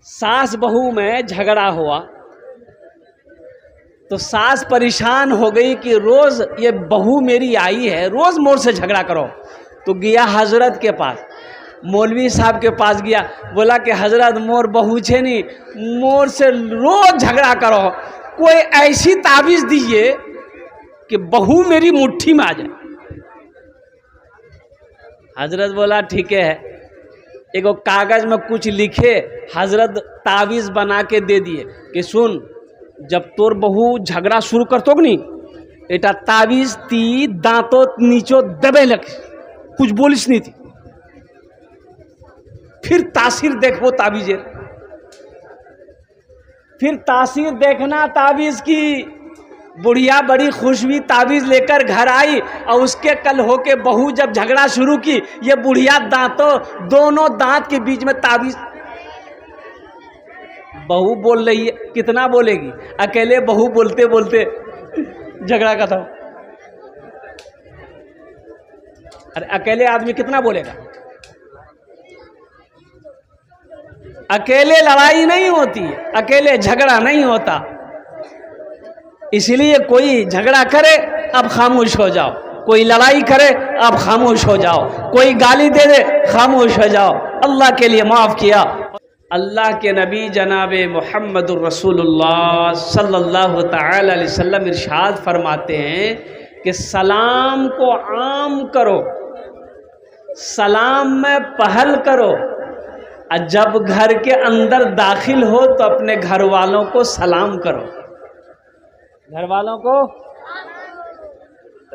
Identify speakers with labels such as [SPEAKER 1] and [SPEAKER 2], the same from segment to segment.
[SPEAKER 1] सास बहू में झगड़ा हुआ तो सास परेशान हो गई कि रोज ये बहू मेरी आई है, रोज मोर से झगड़ा करो। तो गया हजरत के पास, मौलवी साहब के पास गया, बोला कि हजरत मोर बहू छे नहीं, मोर से रोज झगड़ा करो, कोई ऐसी ताबीज दीजिए कि बहू मेरी मुट्ठी में आ जाए। हजरत बोला ठीक है, एगो कागज में कुछ लिखे, हजरत ताबीज बना के दे दिए कि सुन, जब तोर बहू झगड़ा शुरू करतो नहीं, एटा ताबीज ती दांतों नीचो दबे लग, कुछ बोलिस नहीं थी, फिर तासीर देखो ताबीज, फिर तासीर देखना ताबीज की। बुढ़िया बड़ी खुश हुई, ताबीज लेकर घर आई और उसके कल होके बहू जब झगड़ा शुरू की, ये बुढ़िया दांतों दोनों दांत के बीच में ताबीज। बहू बोल रही है, कितना बोलेगी, अकेले बहू बोलते बोलते झगड़ा खत्म। अरे अकेले आदमी कितना बोलेगा, अकेले लड़ाई नहीं होती, अकेले झगड़ा नहीं होता। इसलिए कोई झगड़ा करे अब खामोश हो जाओ, कोई लड़ाई करे अब खामोश हो जाओ, कोई गाली दे दे खामोश हो जाओ, अल्लाह के लिए माफ किया। अल्लाह के नबी जनाब मुहम्मदुर रसूलुल्लाह सल्लल्लाहु तआला अलैहि वसल्लम इरशाद फरमाते हैं कि सलाम को आम करो, सलाम में पहल करो, और जब घर के अंदर दाखिल हो तो अपने घर वालों को सलाम करो। घर वालों को,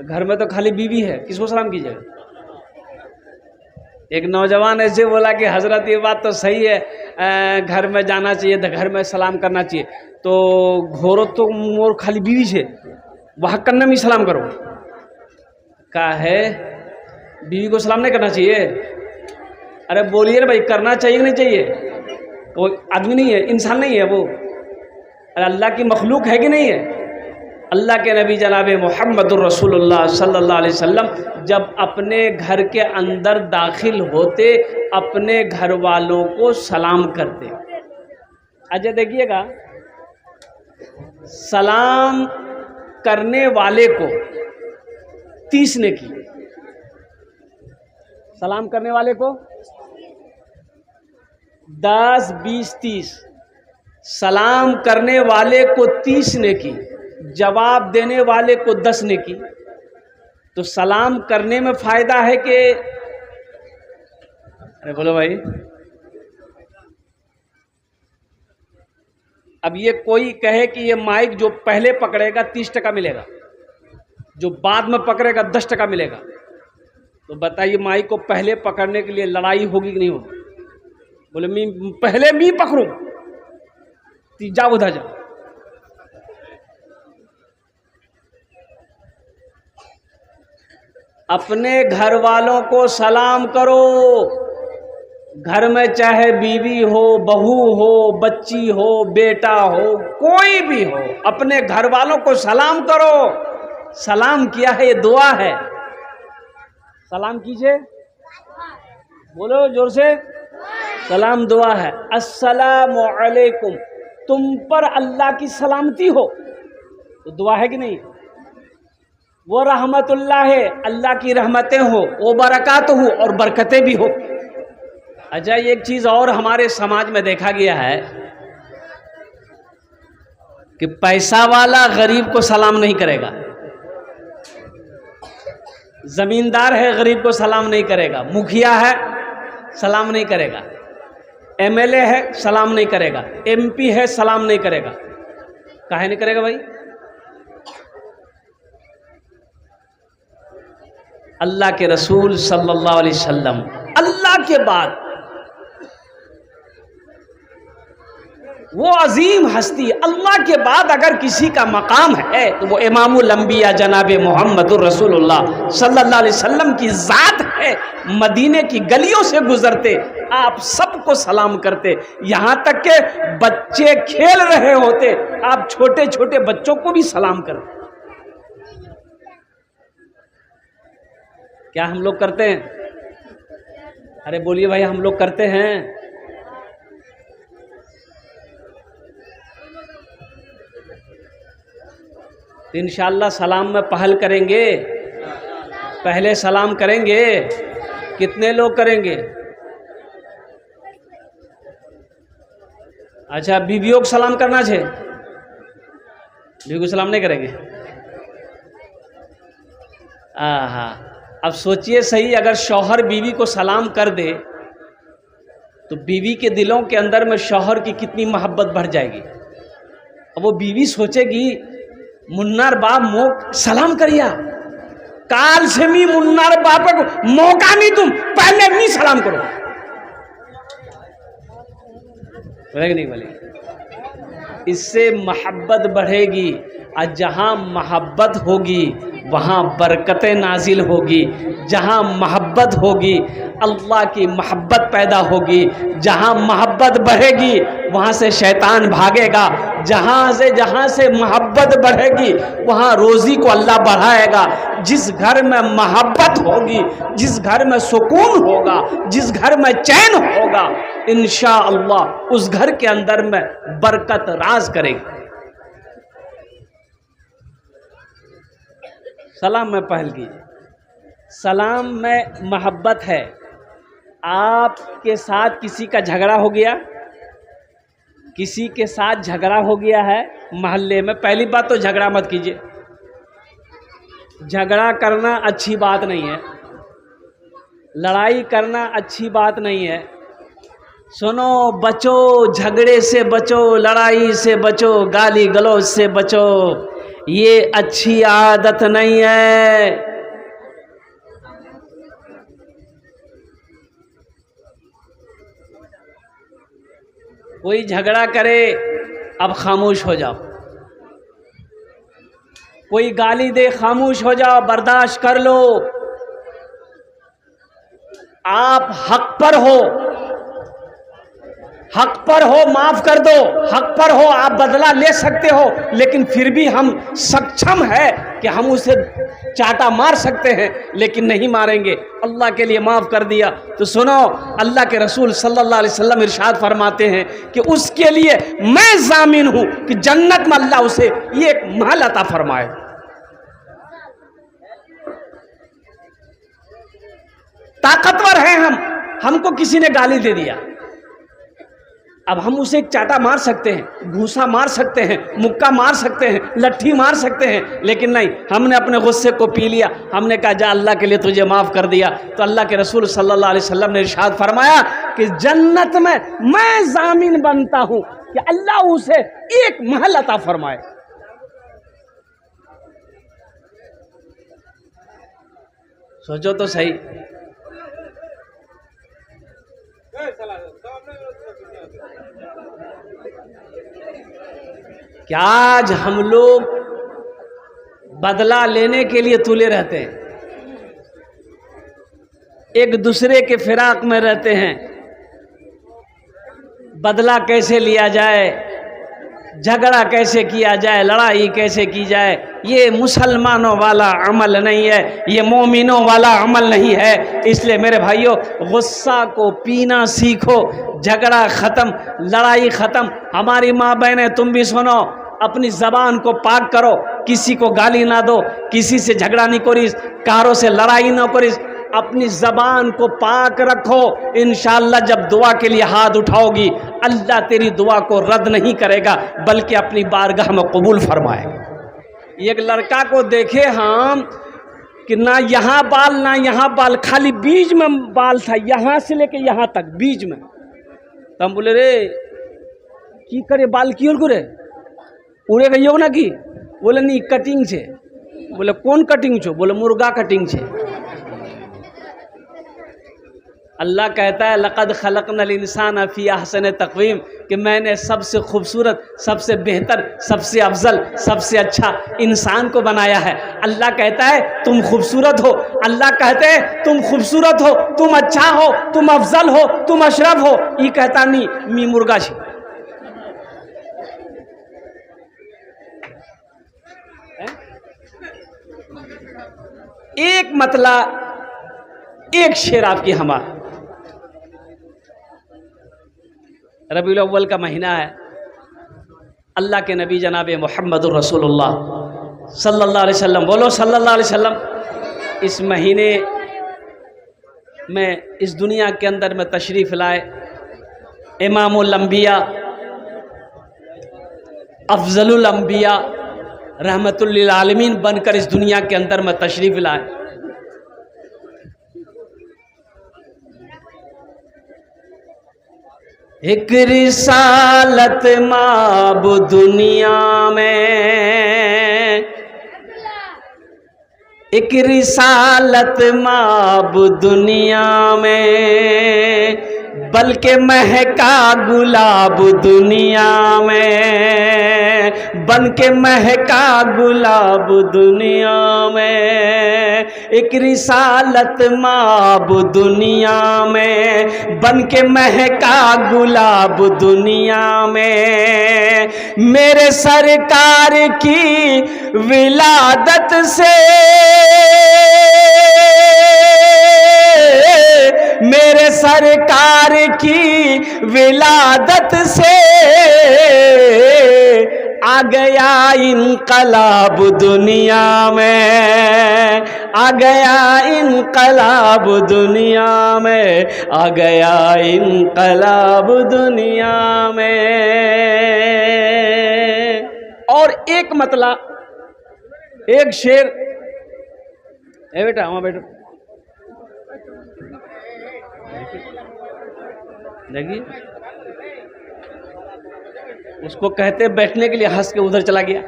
[SPEAKER 1] घर में तो खाली बीवी है, किसको सलाम कीजिएगा। एक नौजवान ऐसे बोला कि हजरत ये बात तो सही है, घर में जाना चाहिए, घर में सलाम करना चाहिए, तो घोरो तो मोर खाली बीवी से वहाँ कन्ने में सलाम करो। का है बीवी को सलाम नहीं करना चाहिए? अरे बोलिए ना भाई, करना चाहिए कि नहीं चाहिए? वो आदमी नहीं है, इंसान नहीं है वो, अरे अल्लाह की मखलूक है कि नहीं है। अल्लाह के नबी जनाब मुहम्मदुर रसूलुल्लाह सल्लल्लाहु अलैहि वसल्लम जब अपने घर के अंदर दाखिल होते, अपने घर वालों को सलाम करते। अच्छा देखिएगा, सलाम करने वाले को 30 ने की, सलाम करने वाले को 10, 20, 30, सलाम करने वाले को 30 ने की, जवाब देने वाले को 10 ने की। तो सलाम करने में फायदा है कि, अरे बोलो भाई, अब ये कोई कहे कि ये माइक जो पहले पकड़ेगा 30% मिलेगा, जो बाद में पकड़ेगा 10% मिलेगा, तो बताइए माइक को पहले पकड़ने के लिए लड़ाई होगी कि नहीं होगी? बोले मैं पकड़ूं, जा उधर जा। अपने घर वालों को सलाम करो, घर में चाहे बीवी हो, बहू हो, बच्ची हो, बेटा हो, कोई भी हो, अपने घर वालों को सलाम करो। सलाम किया है, ये दुआ है, सलाम कीजिए, बोलो जोर से, सलाम दुआ है। अस्सलामु अलैकुम, तुम पर अल्लाह की सलामती हो, तो दुआ है कि नहीं? वो रहमतुल्लाह है, अल्लाह की रहमतें हो, वो बरकत हो और बरकतें भी हो। अच्छा एक चीज़ और हमारे समाज में देखा गया है कि पैसा वाला गरीब को सलाम नहीं करेगा, जमींदार है गरीब को सलाम नहीं करेगा, मुखिया है सलाम नहीं करेगा, एमएलए है सलाम नहीं करेगा, एमपी है सलाम नहीं करेगा। काहे नहीं करेगा भाई? अल्लाह के रसूल सल्लल्लाहु अलैहि वसल्लम, अल्लाह के बाद वो अजीम हस्ती, अल्लाह के बाद अगर किसी का मकाम है तो वो इमामुल अंबिया जनाब मुहम्मदुर रसूलुल्लाह सल्लल्लाहु अलैहि वसल्लम की ज़ात है। मदीने की गलियों से गुजरते आप सबको सलाम करते, यहाँ तक के बच्चे खेल रहे होते आप छोटे छोटे बच्चों को भी सलाम करते। क्या हम लोग करते हैं? अरे बोलिए भाई, हम लोग करते हैं? तो इंशाअल्लाह सलाम में पहल करेंगे, पहले सलाम करेंगे। कितने लोग करेंगे? अच्छा, बीवियों को सलाम करना चाहिए, बीवी को सलाम नहीं करेंगे? हाँ, अब सोचिए सही, अगर शौहर बीवी को सलाम कर दे तो बीवी के दिलों के अंदर में शौहर की कितनी मोहब्बत बढ़ जाएगी। अब वो बीवी सोचेगी मुन्नार बाप मोक सलाम करिया, काल से मी मुन्नार बाप को मौका नहीं, तुम पहले नहीं सलाम करो, बोलेगी नहीं बोलेगी? इससे मोहब्बत बढ़ेगी, और जहाँ मोहब्बत होगी वहाँ बरकतें नाजिल होगी। जहाँ मोहब्बत होगी अल्लाह की मोहब्बत पैदा होगी। जहाँ मोहब्बत बढ़ेगी वहाँ से शैतान भागेगा। जहाँ से मोहब्बत बढ़ेगी वहाँ रोज़ी को अल्लाह बढ़ाएगा। जिस घर में मोहब्बत होगी, जिस घर में सुकून होगा, जिस घर में चैन होगा, इंशाअल्लाह उस घर के अंदर में बरकत राज करेगी। सलाम में पहल कीजिए। सलाम में मोहब्बत है। आपके साथ किसी का झगड़ा हो गया, किसी के साथ झगड़ा हो गया है मोहल्ले में, पहली बात तो झगड़ा मत कीजिए। झगड़ा करना अच्छी बात नहीं है, लड़ाई करना अच्छी बात नहीं है। सुनो, बचो, झगड़े से बचो, लड़ाई से बचो, गाली गलौज से बचो, ये अच्छी आदत नहीं है। कोई झगड़ा करे अब खामोश हो जाओ, कोई गाली दे खामोश हो जाओ, बर्दाश्त कर लो। आप हक पर हो, हक पर हो, माफ कर दो। हक पर हो, आप बदला ले सकते हो, लेकिन फिर भी हम सक्षम है कि हम उसे चाटा मार सकते हैं, लेकिन नहीं मारेंगे। अल्लाह के लिए माफ कर दिया तो सुनो, अल्लाह के रसूल सल्लल्लाहु अलैहि वसल्लम इरशाद फरमाते हैं कि उसके लिए मैं जामिन हूं कि जन्नत में अल्लाह उसे ये एक महल अता फरमाए। ताकतवर हैं हम, हमको किसी ने गाली दे दिया, अब हम उसे एक चाटा मार सकते हैं, घूसा मार सकते हैं, मुक्का मार सकते हैं, लट्ठी मार सकते हैं, लेकिन नहीं, हमने अपने गुस्से को पी लिया। हमने कहा जा अल्लाह के लिए तुझे माफ़ कर दिया। तो अल्लाह के रसूल सल्लल्लाहु अलैहि वसल्लम ने इरशाद फरमाया कि जन्नत में मैं जामिन बनता हूं कि अल्लाह उसे एक महल अता फरमाए। सोचो तो सही। क्या आज हम लोग बदला लेने के लिए तुले रहते हैं, एक दूसरे के फिराक में रहते हैं, बदला कैसे लिया जाए, झगड़ा कैसे किया जाए, लड़ाई कैसे की जाए, ये मुसलमानों वाला अमल नहीं है, ये मोमिनों वाला अमल नहीं है। इसलिए मेरे भाइयों, गुस्सा को पीना सीखो, झगड़ा ख़त्म, लड़ाई ख़त्म। हमारी माँ बहनें तुम भी सुनो, अपनी ज़बान को पाक करो, किसी को गाली ना दो, किसी से झगड़ा नहीं करिस, कारों से लड़ाई ना करिस, अपनी ज़बान को पाक रखो। इंशाअल्लाह जब दुआ के लिए हाथ उठाओगी, अल्लाह तेरी दुआ को रद्द नहीं करेगा, बल्कि अपनी बारगाह में कबूल फरमाएगा। एक लड़का को देखे हम कि ना यहाँ बाल ना यहाँ बाल, खाली बीच में बाल था, यहाँ से लेके यहाँ तक बीच में। तो हम बोले रे की करे बाल की ओर रे उड़े गई ना की? बोले नहीं कटिंग छे। बोले कौन कटिंग छो? बोले मुर्गा कटिंग छे। अल्लाह कहता है लक़द खलक़नल इंसान फ़ी अहसन तक़वीम, कि मैंने सबसे खूबसूरत, सबसे बेहतर, सबसे अफजल, सबसे अच्छा इंसान को बनाया है। अल्लाह कहता है तुम खूबसूरत हो, अल्लाह कहते हैं तुम खूबसूरत हो, तुम अच्छा हो, तुम अफजल हो, तुम अशरफ हो। ये कहता नहीं मी मुर्गा छे। एक मतला एक शेर आपकी हमारा। रबीउल अव्वल का महीना है, अल्लाह के नबी जनाब मुहम्मदुर रसूलुल्लाह सल्लल्लाहु अलैहि वसल्लम, बोलो सल्लल्लाहु अलैहि वसल्लम। इस महीने में इस दुनिया के अंदर में तशरीफ़ लाए इमामुल अंबिया, अफजलुल अंबिया, रहमतुल लिल आलमीन बनकर इस दुनिया के अंदर में तशरीफ़ लाए। एक रिसालत माब दुनिया में, एक रिसालत माब दुनिया में, बल्कि महका गुलाब दुनिया में, बन के महका गुलाब दुनिया में। एक रिसालत माब दुनिया में, बन के महका गुलाब दुनिया में। मेरे सरकार की विलादत से, मेरे सरकार की विलादत से आ गया इनकलाब दुनिया में, आ गया इनकलाब दुनिया में, आ गया इनकलाब दुनिया में। और एक मतलब, एक शेर, ए बेटा वहाँ बैठो, देखिए उसको कहते बैठने के लिए, हंस के उधर चला गया।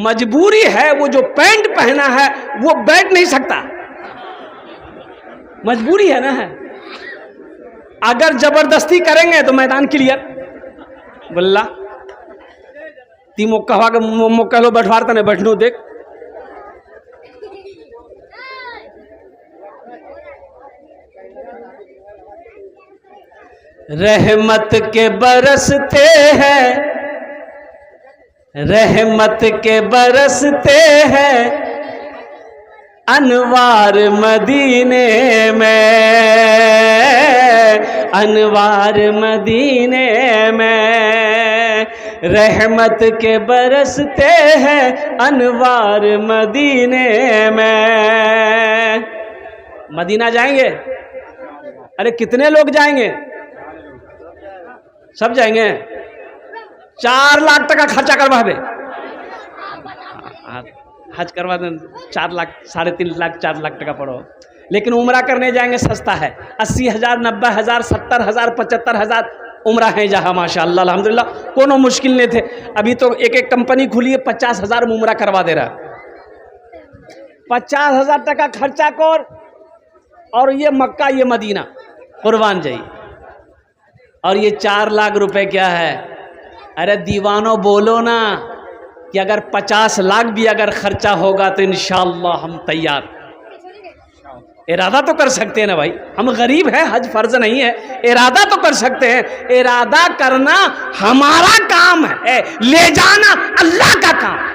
[SPEAKER 1] मजबूरी है, वो जो पैंट पहना है वो बैठ नहीं सकता, मजबूरी है ना है। अगर जबरदस्ती करेंगे तो मैदान क्लियर, बल्ला तीमो कहवा के मौका लो बैठवार तने बैठनो देख। रहमत के बरसते हैं, रहमत के बरसते हैं अनवार मदीने में, अनवार मदीने में। रहमत के बरसते हैं अनवार मदीने में। मदीना जाएंगे? अरे कितने लोग जाएंगे? सब जाएंगे? 4 लाख टका खर्चा करवा दे, हज करवा दे 4 लाख, 3.5 लाख, 4 लाख टका पड़ो। लेकिन उम्रा करने जाएंगे सस्ता है, 80,000, 90,000, 70,000, 75,000 उम्रा है जहाँ माशाअल्लाह अल्हम्दुलिल्लाह, कोनो मुश्किल नहीं थे। अभी तो एक एक कंपनी खुली है, 50,000 में उम्रा करवा दे रहा। 50,000 टका खर्चा कर, और ये मक्का ये मदीना कुर्बान जाइए। और ये 4 लाख रुपए क्या है? अरे दीवानों बोलो ना कि अगर 50 लाख भी अगर खर्चा होगा तो इंशाअल्लाह हम तैयार। इरादा तो कर सकते हैं ना भाई, हम गरीब हैं, हज फर्ज नहीं है, इरादा तो कर सकते हैं। इरादा करना हमारा काम है, ले जाना अल्लाह का काम।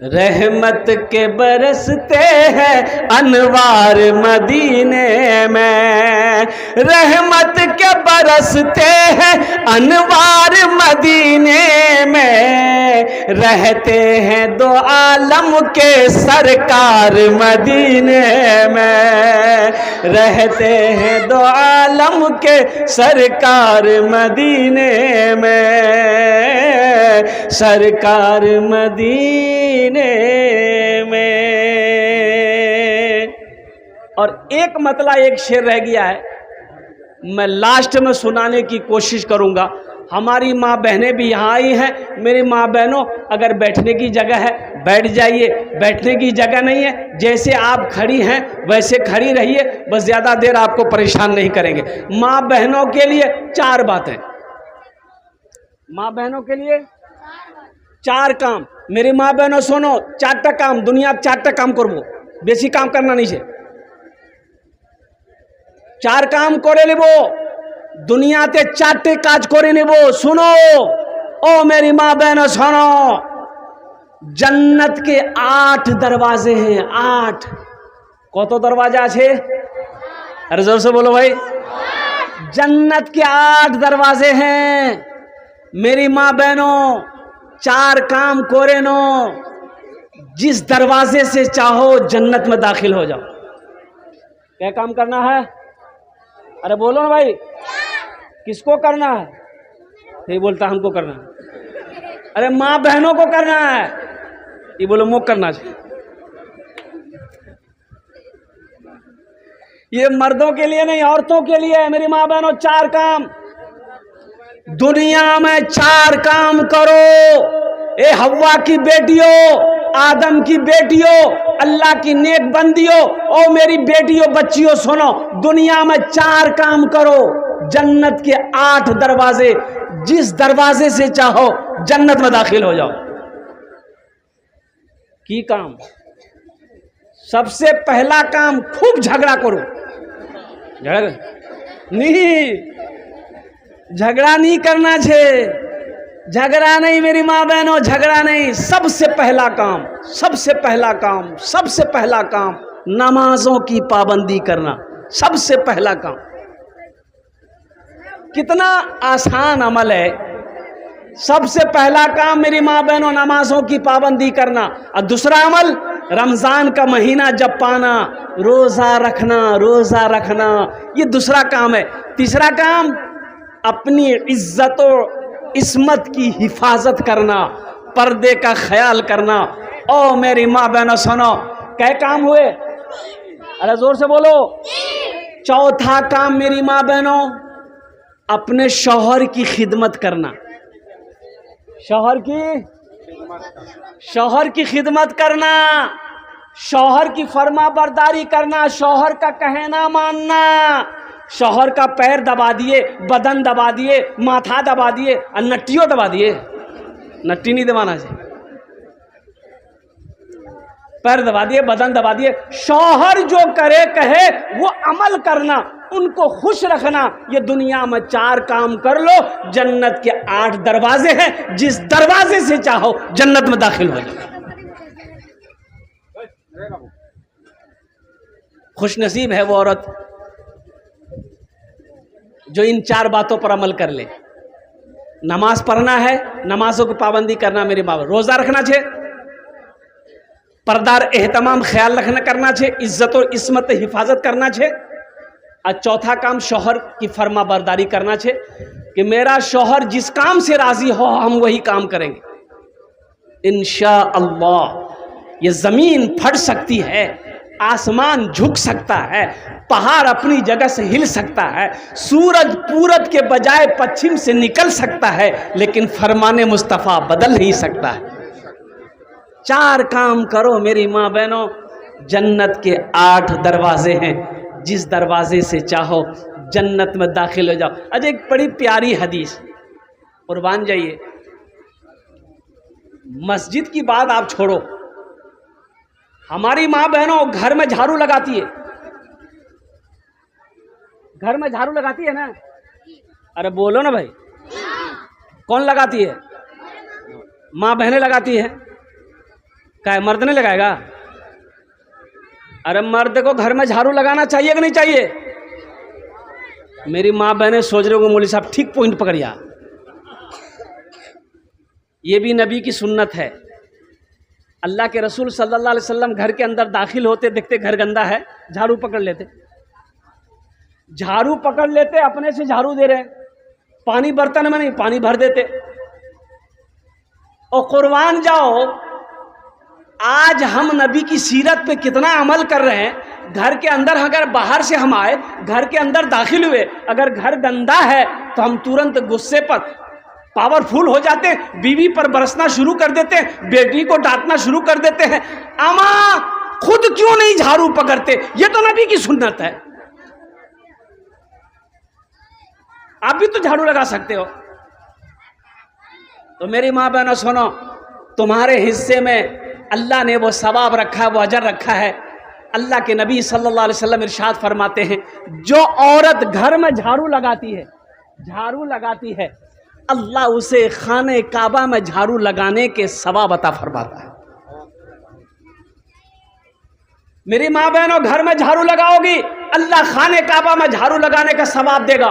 [SPEAKER 1] रहमत के बरसते हैं अनवार मदीने में, रहमत के बरसते हैं अनवार मदीने में। रहते हैं 2 आलम के सरकार मदीने में, रहते हैं 2 आलम के सरकार मदीने में, सरकार मदीने में। और एक मतला, एक शेर रह गया है, मैं लास्ट में सुनाने की कोशिश करूंगा। हमारी माँ बहनें भी यहाँ आई हैं। मेरी माँ बहनों, अगर बैठने की जगह है बैठ जाइए, बैठने की जगह नहीं है जैसे आप खड़ी हैं वैसे खड़ी रहिए, बस ज़्यादा देर आपको परेशान नहीं करेंगे। माँ बहनों के लिए 4 बातें, माँ बहनों के लिए 4 काम। मेरी माँ बहनों सुनो, 4टा काम दुनिया 4टा काम करबो, बेसी काम करना नहीं है। 4 काम करे लेबो दुनियाते, 4टे काज करे नेबो। सुनो ओ मेरी माँ बहनों सुनो, जन्नत के 8 दरवाजे हैं। 8 कतो दरवाजा है? अरे जोर से बोलो भाई। जन्नत के 8 दरवाजे हैं। मेरी माँ बहनों, 4 काम कोरे नो, जिस दरवाजे से चाहो जन्नत में दाखिल हो जाओ। क्या काम करना है? अरे बोलो ना भाई, किसको करना है? ये बोलता हमको करना है। अरे माँ बहनों को करना है, ये बोलो मुझ करना चाहिए। ये मर्दों के लिए नहीं, औरतों के लिए है। मेरी माँ बहनों, 4 काम दुनिया में, 4 काम करो। ए हव्वा की बेटियों, आदम की बेटियों, अल्लाह की नेक बंदियों, ओ मेरी बेटियों बच्चियों सुनो, दुनिया में 4 काम करो। जन्नत के 8 दरवाजे, जिस दरवाजे से चाहो जन्नत में दाखिल हो जाओ। की काम? सबसे पहला काम, खूब झगड़ा करो। झगड़ा नहीं करना छे, झगड़ा नहीं मेरी माँ बहनों, झगड़ा नहीं। सबसे पहला काम, सबसे पहला काम, सबसे पहला काम, नमाजों की पाबंदी करना। सबसे पहला काम। कितना आसान अमल है। सबसे पहला काम मेरी माँ बहनों, नमाजों की पाबंदी करना। और दूसरा अमल, रमजान का महीना जब पाना, रोजा रखना, रोजा रखना, ये दूसरा काम है। तीसरा काम, अपनी इज्जत और इस्मत की हिफाजत करना, पर्दे का ख्याल करना। ओ मेरी माँ बहनों सुनो, क्या काम हुए? अरे जोर से बोलो। चौथा काम मेरी माँ बहनों, अपने शौहर की खिदमत करना। शौहर की खिदमत करना, शौहर की फर्मा बरदारी करना, शौहर का कहना मानना। शौहर का पैर दबा दिए, बदन दबा दिए, माथा दबा दिए और नट्टियों दबा दिए। नट्टी नहीं दबाना चाहिए, पैर दबा दिए, बदन दबा दिए। शौहर जो करे कहे वो अमल करना, उनको खुश रखना। ये दुनिया में 4 काम कर लो, जन्नत के 8 दरवाजे हैं, जिस दरवाजे से चाहो जन्नत में दाखिल हो जाओ। खुश नसीब है वो औरत जो इन 4 बातों पर अमल कर ले। नमाज पढ़ना है, नमाजों की पाबंदी करना मेरे बाबा, रोजा रखना छे, पर्दार एहतमाम ख्याल रखना करना छे, इज्जत और इस्मत हिफाजत करना छे। और चौथा काम, शौहर की फर्मा बरदारी करना छे कि मेरा शौहर जिस काम से राजी हो हम वही काम करेंगे। इंशाअल्लाह ये जमीन फट सकती है, आसमान झुक सकता है, पहाड़ अपनी जगह से हिल सकता है, सूरज पूरब के बजाय पश्चिम से निकल सकता है, लेकिन फरमाने मुस्तफ़ा बदल नहीं सकता है। 4 काम करो मेरी माँ बहनों, जन्नत के 8 दरवाजे हैं, जिस दरवाजे से चाहो जन्नत में दाखिल हो जाओ। अजय एक बड़ी प्यारी हदीस, कुर्बान जाइए। मस्जिद की बात आप छोड़ो, हमारी माँ बहनों घर में झाड़ू लगाती है, घर में झाड़ू लगाती है ना? अरे बोलो ना भाई, कौन लगाती है? माँ बहनें लगाती है। क्या मर्द नहीं लगाएगा? अरे मर्द को घर में झाड़ू लगाना चाहिए कि नहीं चाहिए? मेरी माँ बहनें सोच रहे हो, मौलवी साहब ठीक पॉइंट पकड़िया। ये भी नबी की सुन्नत है। अल्लाह के रसूल सल्लल्लाहु अलैहि वसल्लम घर के अंदर दाखिल होते, देखते घर गंदा है, झाड़ू पकड़ लेते, झाड़ू पकड़ लेते, अपने से झाड़ू दे रहे, पानी बर्तन में नहीं, पानी भर देते। और कुर्बान जाओ, आज हम नबी की सीरत पे कितना अमल कर रहे हैं। घर के अंदर अगर बाहर से हम आए, घर के अंदर दाखिल हुए, अगर घर गंदा है तो हम तुरंत गुस्से पर पावरफुल हो जाते हैं, बीवी पर बरसना शुरू कर देते हैं, बेटी को डांटना शुरू कर देते हैं। अमा खुद क्यों नहीं झाड़ू पकड़ते? ये तो नबी की सुन्नत है। आप भी तो झाड़ू लगा सकते हो। तो मेरी माँ बहनों सुनो, तुम्हारे हिस्से में अल्लाह ने वो सवाब रखा है, वो अजर रखा है। अल्लाह के नबी सल्लल्लाहु अलैहि वसल्लम इरशाद फरमाते हैं, जो औरत घर में झाड़ू लगाती है, झाड़ू लगाती है, अल्लाह उसे खाने काबा में झाड़ू लगाने के सवाब अता फरमाता है। मेरी माँ बहनों, घर में झाड़ू लगाओगी, अल्लाह खाने काबा में झाड़ू लगाने का सवाब देगा।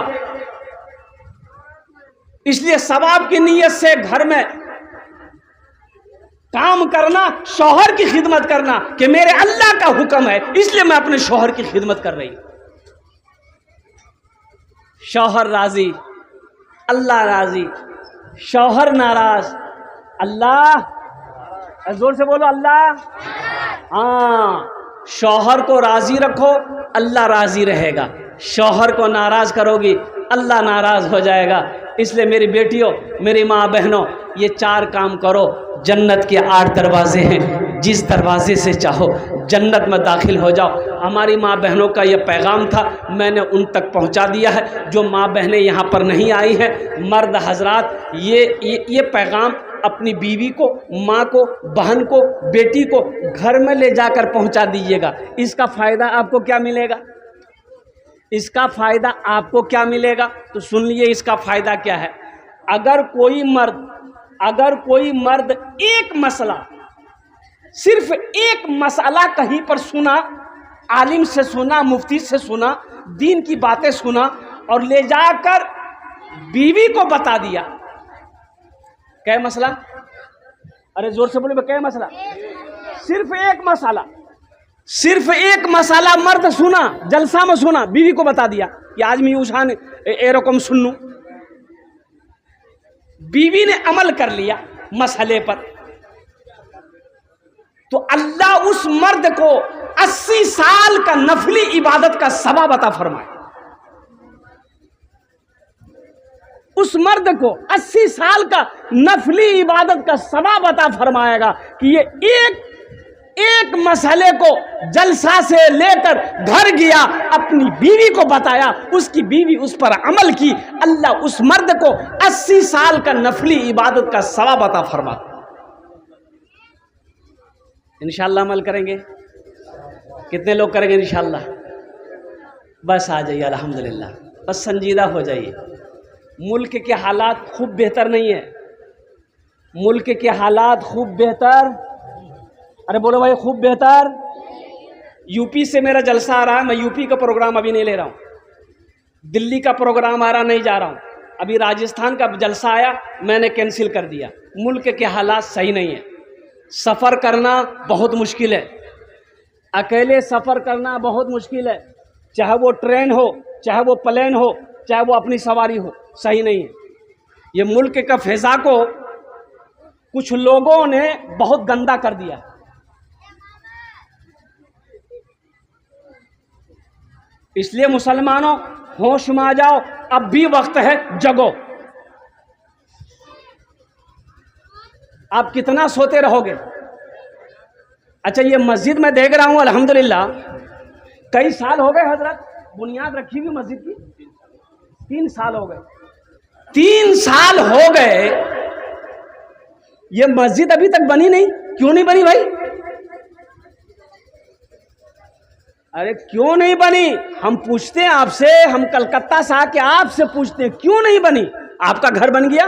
[SPEAKER 1] इसलिए सवाब की नीयत से घर में काम करना, शौहर की खिदमत करना कि मेरे अल्लाह का हुक्म है, इसलिए मैं अपने शौहर की खिदमत कर रही हूं। शौहर राजी, अल्लाह राजी, शौहर नाराज, अल्लाह, जोर से बोलो अल्लाह। हाँ, शौहर को राजी रखो, अल्लाह राजी रहेगा। शौहर को नाराज करोगी, अल्लाह नाराज हो जाएगा। इसलिए मेरी बेटियों, मेरी माँ बहनों, ये 4 काम करो। जन्नत के 8 दरवाजे हैं, जिस दरवाजे से चाहो जन्नत में दाखिल हो जाओ। हमारी माँ बहनों का ये पैगाम था, मैंने उन तक पहुँचा दिया है। जो माँ बहनें यहाँ पर नहीं आई हैं, मर्द हजरात, ये पैगाम अपनी बीवी को, माँ को, बहन को, बेटी को घर में ले जाकर पहुँचा दीजिएगा। इसका फ़ायदा आपको क्या मिलेगा? इसका फ़ायदा आपको क्या मिलेगा? तो सुन लिए इसका फ़ायदा क्या है। अगर कोई मर्द एक मसला, सिर्फ एक मसला कहीं पर सुना, आलिम से सुना, मुफ्ती से सुना, दीन की बातें सुना और ले जाकर बीवी को बता दिया, क्या मसला? अरे जोर से बोले, क्या मसला? सिर्फ एक मसला मर्द सुना, जलसा में सुना, बीवी को बता दिया कि आज मैं उशान ए रकम सुनूं। बीवी ने अमल कर लिया मसले पर, तो अल्लाह उस मर्द को 80 साल का नफली इबादत का सवाब अता फरमाए। उस मर्द को 80 साल का नफली इबादत का सवाब अता फरमाएगा कि ये एक मसले को जलसा से लेकर घर गया, अपनी बीवी को बताया, उसकी बीवी उस पर अमल की, अल्लाह उस मर्द को 80 साल का नफली इबादत का सवाब अता फरमाता। इंशाअल्लाह अमल करेंगे। कितने लोग करेंगे इंशाअल्लाह? बस आ जाइए, अल्हम्दुलिल्लाह, बस संजीदा हो जाइए। मुल्क के हालात खूब बेहतर नहीं है, मुल्क के हालात खूब बेहतर, अरे बोलो भाई खूब बेहतर। यूपी से मेरा जलसा आ रहा है, मैं यूपी का प्रोग्राम अभी नहीं ले रहा हूँ। दिल्ली का प्रोग्राम आ रहा, नहीं जा रहा हूँ। अभी राजस्थान का जलसा आया, मैंने कैंसिल कर दिया। मुल्क के हालात सही नहीं है, सफ़र करना बहुत मुश्किल है, अकेले सफ़र करना बहुत मुश्किल है, चाहे वो ट्रेन हो, चाहे वो प्लेन हो, चाहे वो अपनी सवारी हो, सही नहीं है। ये मुल्क का फ़िज़ा को कुछ लोगों ने बहुत गंदा कर दिया। इसलिए मुसलमानों, होश में आ जाओ, अब भी वक्त है, जगो। आप कितना सोते रहोगे? अच्छा, ये मस्जिद में देख रहा हूं, अल्हम्दुलिल्लाह कई साल हो गए हजरत बुनियाद रखी हुई मस्जिद की। 3 साल हो गए, 3 साल हो गए, ये मस्जिद अभी तक बनी नहीं। क्यों नहीं बनी भाई? अरे क्यों नहीं बनी? हम पूछते हैं आपसे, हम कलकत्ता से आके आपसे पूछते हैं क्यों नहीं बनी? आपका घर बन गया,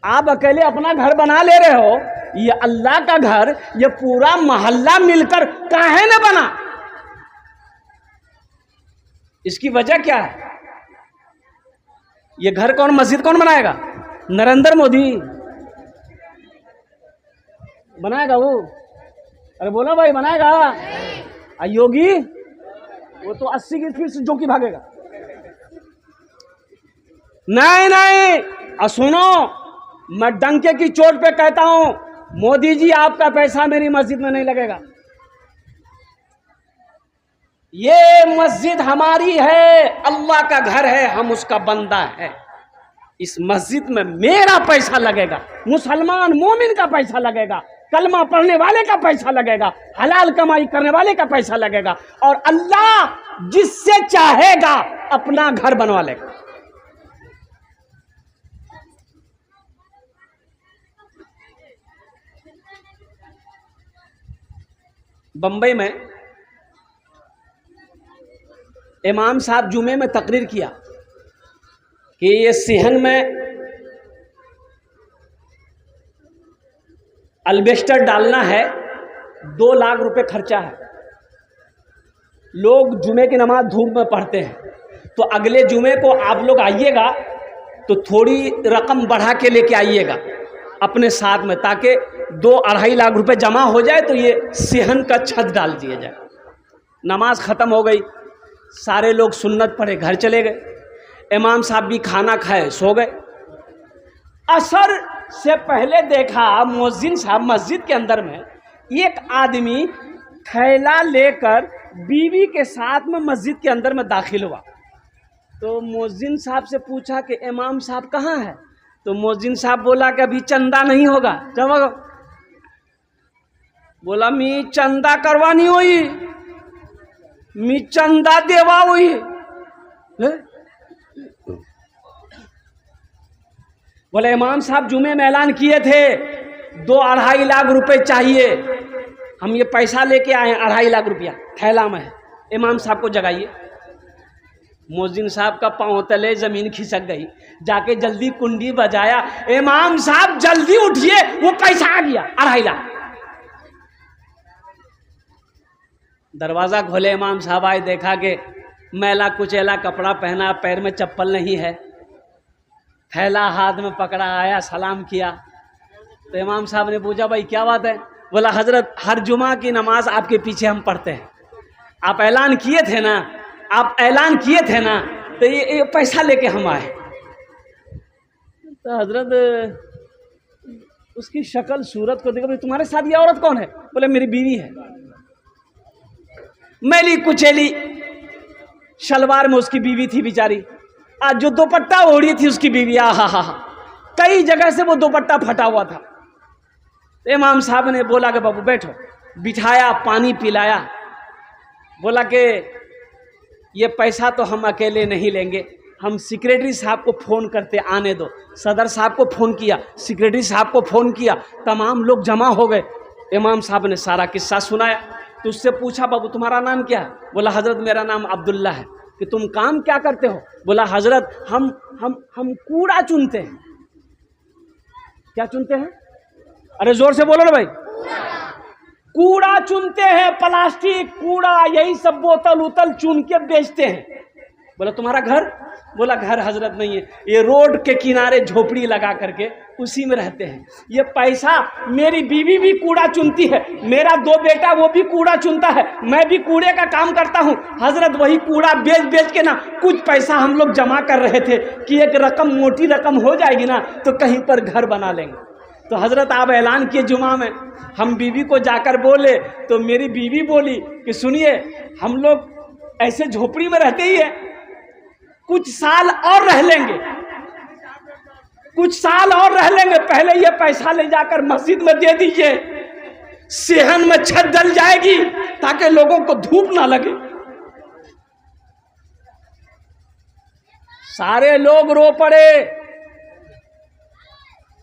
[SPEAKER 1] आप अकेले अपना घर बना ले रहे हो, ये अल्लाह का घर, ये पूरा मोहल्ला मिलकर काहे न बना? इसकी वजह क्या है? ये घर कौन, मस्जिद कौन बनाएगा? नरेंद्र मोदी बनाएगा वो? अरे बोलो भाई, बनाएगा? योगी वो तो 80 की स्पीड से जो की भागेगा। नहीं, सुनो, मैं डंके की चोट पे कहता हूं, मोदी जी आपका पैसा मेरी मस्जिद में नहीं लगेगा। ये मस्जिद हमारी है, अल्लाह का घर है, हम उसका बंदा है। इस मस्जिद में मेरा पैसा लगेगा, मुसलमान मोमिन का पैसा लगेगा, कलमा पढ़ने वाले का पैसा लगेगा, हलाल कमाई करने वाले का पैसा लगेगा, और अल्लाह जिससे चाहेगा अपना घर बनवा लेगा। बंबई में इमाम साहब जुमे में तकरीर किया कि ये सिहन में अल्बेस्टर डालना है, 2 लाख रुपए खर्चा है। लोग जुमे की नमाज धूप में पढ़ते हैं, तो अगले जुमे को आप लोग आइएगा, तो थोड़ी रकम बढ़ा के लेके आइएगा अपने साथ में, ताकि 2-2.5 लाख रुपए जमा हो जाए तो ये सेहन का छत डाल दिया जाए। नमाज ख़त्म हो गई, सारे लोग सुन्नत पढ़े घर चले गए। इमाम साहब भी खाना खाए सो गए। असर से पहले देखा मुअज्जिन साहब मस्जिद के अंदर में एक आदमी थैला लेकर बीवी के साथ में मस्जिद के अंदर में दाखिल हुआ। तो मुअज्जिन साहब से पूछा कि इमाम साहब कहाँ है? तो मुअज्जिन साहब बोला कि अभी चंदा नहीं होगा। जब बोला मी चंदा करवानी हुई, मी चंदा देवा हुई। बोले इमाम साहब जुमे में ऐलान किए थे 2-2.5 लाख रुपए चाहिए, हम ये पैसा लेके आए हैं, 2.5 लाख रुपया थैला में है, इमाम साहब को जगाइए। मुअज्जिन साहब का पांव तले जमीन खिसक गई, जाके जल्दी कुंडी बजाया, इमाम साहब जल्दी उठिए, वो पैसा आ गया 2.5 लाख। दरवाजा खोले, इमाम साहब आए, देखा कि मैला कुचैला कपड़ा पहना, पैर में चप्पल नहीं है, थैला हाथ में पकड़ा, आया सलाम किया। तो इमाम साहब ने पूछा भाई क्या बात है? बोला हजरत हर जुमा की नमाज आपके पीछे हम पढ़ते हैं, आप ऐलान किए थे ना, आप ऐलान किए थे ना, तो ये पैसा लेके हम आए। तो हजरत उसकी शक्ल सूरत को देखो, तुम्हारे साथ ये औरत कौन है? बोले मेरी बीवी है। मैली कुचैली शलवार में उसकी बीवी थी बेचारी, आज जो दुपट्टा ओढ़ी थी उसकी बीवी, हा कई जगह से वो दुपट्टा फटा हुआ था। तो इमाम साहब ने बोला कि बाबू बैठो, बिठाया, पानी पिलाया, बोला कि ये पैसा तो हम अकेले नहीं लेंगे, हम सेक्रेटरी साहब को फ़ोन करते, आने दो। सदर साहब को फ़ोन किया, सेक्रेटरी साहब को फ़ोन किया, तमाम लोग जमा हो गए। इमाम साहब ने सारा किस्सा सुनाया। तो उससे पूछा बाबू तुम्हारा नाम क्या है? बोला हजरत मेरा नाम अब्दुल्ला है। कि तुम काम क्या करते हो? बोला हजरत हम कूड़ा चुनते हैं। क्या चुनते हैं? अरे जोर से बोलो ना भाई। कूड़ा चुनते हैं, प्लास्टिक कूड़ा, यही सब बोतल उतल चुन के बेचते हैं। बोला तुम्हारा घर? बोला घर हजरत नहीं है, ये रोड के किनारे झोपड़ी लगा करके उसी में रहते हैं। ये पैसा मेरी बीवी भी कूड़ा चुनती है, मेरा 2 बेटा वो भी कूड़ा चुनता है, मैं भी कूड़े का काम करता हूँ। हजरत वही कूड़ा बेच बेच के ना कुछ पैसा हम लोग जमा कर रहे थे कि एक रकम मोटी रकम हो जाएगी ना तो कहीं पर घर बना लेंगे। तो हजरत आप ऐलान किए जुमा में, हम बीवी को जाकर बोले तो मेरी बीवी बोली कि सुनिए हम लोग ऐसे झोपड़ी में रहते ही है, कुछ साल और रह लेंगे, कुछ साल और रह लेंगे, पहले ये पैसा ले जाकर मस्जिद में दे दीजिए, सेहन में छत डल जाएगी ताकि लोगों को धूप ना लगे। सारे लोग रो पड़े,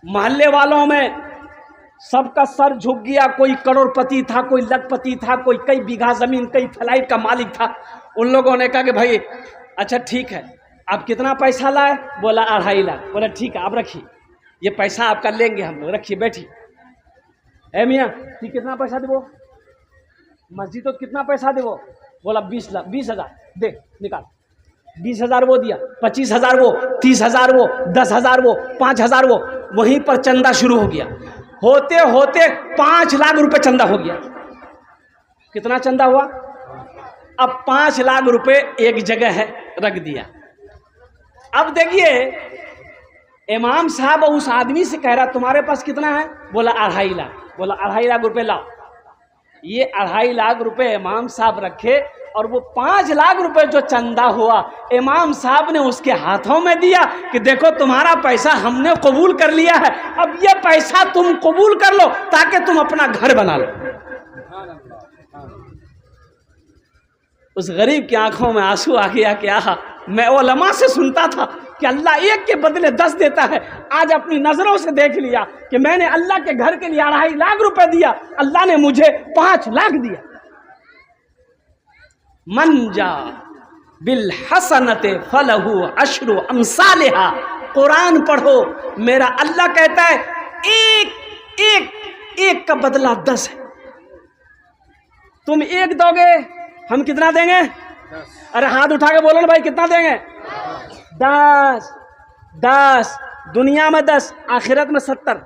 [SPEAKER 1] मोहल्ले वालों में सबका सर झुक गया। कोई करोड़पति था, कोई लखपति था, कोई कई बीघा जमीन, कई फ्लाइट का मालिक था। उन लोगों ने कहा कि भाई अच्छा ठीक है, आप कितना पैसा लाए? बोला 2.5 लाख। बोला ठीक है आप रखिए, ये पैसा आपका लेंगे हम लोग, रखिए बैठिए। है मियाँ ठीक कितना पैसा देवो? मस्जिद तो कितना पैसा देवो? बोला 20 लाख, 20,000 दे, निकाल। 20,000 वो दिया, 25,000 वो, 30,000 वो, 10,000 वो, 5,000 वो। वहीं पर चंदा शुरू हो गया। होते होते 5 लाख रुपए चंदा हो गया। कितना चंदा हुआ? अब 5 लाख रुपए एक जगह है रख दिया। अब देखिए इमाम साहब उस आदमी से कह रहा तुम्हारे पास कितना है? बोला 2.5 लाख। बोला 2.5 लाख रुपए लाओ। ये 2.5 लाख रुपए इमाम साहब रखे और वो 5 लाख रुपए जो चंदा हुआ इमाम साहब ने उसके हाथों में दिया कि देखो तुम्हारा पैसा हमने कबूल कर लिया है, अब ये पैसा तुम कबूल कर लो ताकि तुम अपना घर बना लो। उस गरीब की आंखों में आंसू आ गया। क्या मैं उलमा से सुनता था कि अल्लाह 1 के बदले 10 देता है, आज अपनी नजरों से देख लिया कि मैंने अल्लाह के घर के लिए 2.5 लाख रुपए दिया, अल्लाह ने मुझे 5 लाख दिया। मन जा बिल हसनते फलहु अशरु अमसालिहा। कुरान पढ़ो, मेरा अल्लाह कहता है एक का बदला 10 है। तुम 1 दोगे, हम कितना देंगे? 10। अरे हाथ उठा के बोलो ना भाई कितना देंगे? 10। 10, दुनिया में 10, आखिरत में 70।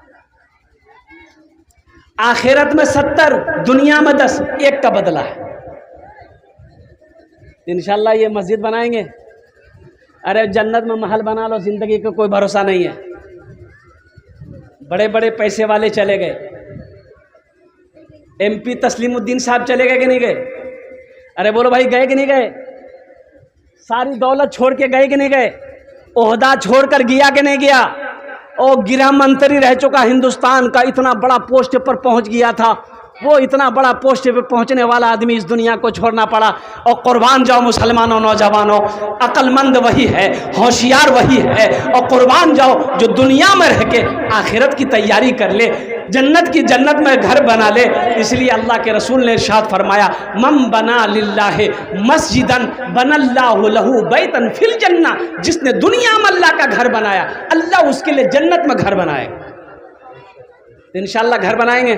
[SPEAKER 1] आखिरत में 70, दुनिया में 10, एक का बदला है। इंशाल्लाह ये मस्जिद बनाएंगे। अरे जन्नत में महल बना लो, जिंदगी का कोई भरोसा नहीं है। बड़े बड़े पैसे वाले चले गए, MP तस्लीमुद्दीन साहब चले गए कि नहीं गए? अरे बोलो भाई, गए कि नहीं गए? सारी दौलत छोड़ के गए कि नहीं गए? ओहदा छोड़कर गया कि नहीं गया? और गृह मंत्री रह चुका हिंदुस्तान का, इतना बड़ा पोस्ट पर पहुंच गया था वो। इतना बड़ा पोस्ट पे पहुंचने वाला आदमी इस दुनिया को छोड़ना पड़ा। और कुर्बान जाओ मुसलमानों, नौजवानों, अक्लमंद वही है, होशियार वही है। और कुर्बान जाओ जो दुनिया में रह के आखिरत की तैयारी कर ले, जन्नत में घर बना ले। इसलिए अल्लाह के रसूल ने इरशाद फरमाया, मम बना लिल्लाहि मस्जिदन बनल्लाहु लहू बैतन फिल जन्ना। जिसने दुनिया में अल्लाह का घर बनाया, अल्लाह उसके लिए जन्नत में घर बनाएगा। तो इंशाअल्लाह घर बनाएंगे।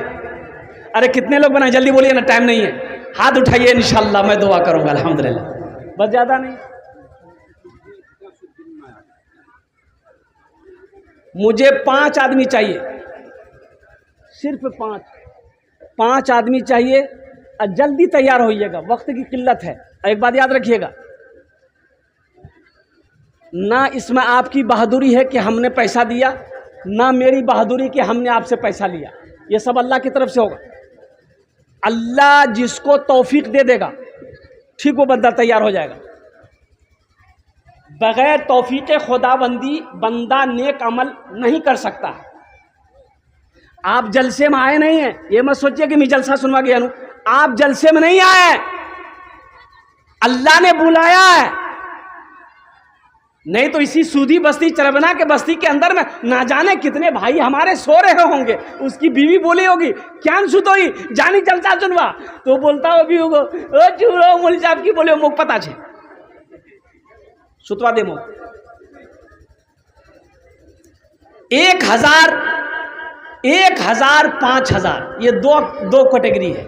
[SPEAKER 1] अरे कितने लोग बनाए, जल्दी बोलिए ना, टाइम नहीं है। हाथ उठाइए, इंशाअल्लाह मैं दुआ करूंगा। अल्हम्दुलिल्लाह, बस ज़्यादा नहीं। मुझे 5 आदमी चाहिए, सिर्फ 5 आदमी चाहिए। और जल्दी तैयार होइएगा, वक्त की किल्लत है। एक बात याद रखिएगा, ना इसमें आपकी बहादुरी है कि हमने पैसा दिया, ना मेरी बहादुरी कि हमने आपसे पैसा लिया। ये सब अल्लाह की तरफ से होगा। अल्लाह जिसको तौफीक दे देगा, ठीक वो बंदा तैयार हो जाएगा। बगैर तौफीक खुदाबंदी बंदा नेक अमल नहीं कर सकता। आप जलसे में आए नहीं हैं, ये मत सोचिए कि मैं जलसा सुनवा गया हूं। आप जलसे में नहीं आए, अल्लाह ने बुलाया है। नहीं तो इसी सूदी बस्ती, चरबना के बस्ती के अंदर में ना जाने कितने भाई हमारे सो रहे होंगे। उसकी बीवी बोली होगी, क्या सुतोई जानी जलसा सुनवा, तो बोलता हो भी होगा, ओ चूरो मोली साहब की बोले मुख पता छे सुतवा दे मुख। 1000, 5000, ये दो कैटेगरी है।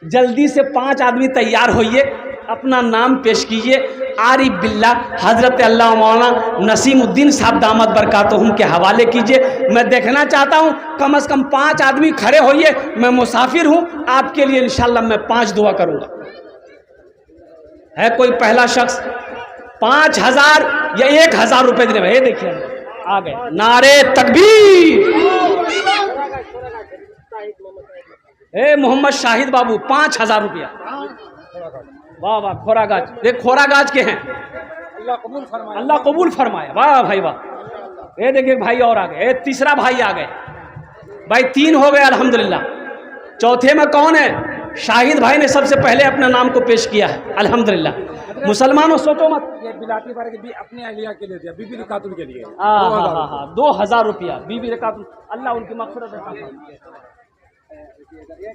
[SPEAKER 1] जल्दी से 5 आदमी तैयार होइए, अपना नाम पेश कीजिए। आरिफ बिल्ला हजरत अल्लाह मौलाना नसीमुद्दीन साहब दामत बरकातहुम के हवाले कीजिए। मैं देखना चाहता हूं कम से कम 5 आदमी खड़े होइए। मैं मुसाफिर हूं, आपके लिए इंशाल्लाह मैं 5 दुआ करूंगा। है कोई पहला शख्स? 5000 या 1000 रुपए देने में? ये देखिए आ गए, नारे तकबीर। मोहम्मद शाहिद बाबू 5000 रुपया। वाह वाह, खोरागाज, देख खोरागाज के हैं, अल्लाह कबूल फरमाए। वाह भाई वाह। ये देखिए भाई और आ गए, तीसरा भाई आ गए। भाई 3 हो गए अल्हम्दुलिल्लाह। चौथे में कौन है? शाहिद भाई ने सबसे पहले अपना नाम को पेश किया है अल्हम्दुलिल्लाह। मुसलमानों सोचो मत, ये बिलाती बारे के अपने अलिया के लिए दिया, बीबी रकातुल के लिए। 2000 रुपया बीबी रकातुल, अल्लाह उनकी मग़फ़िरत करे।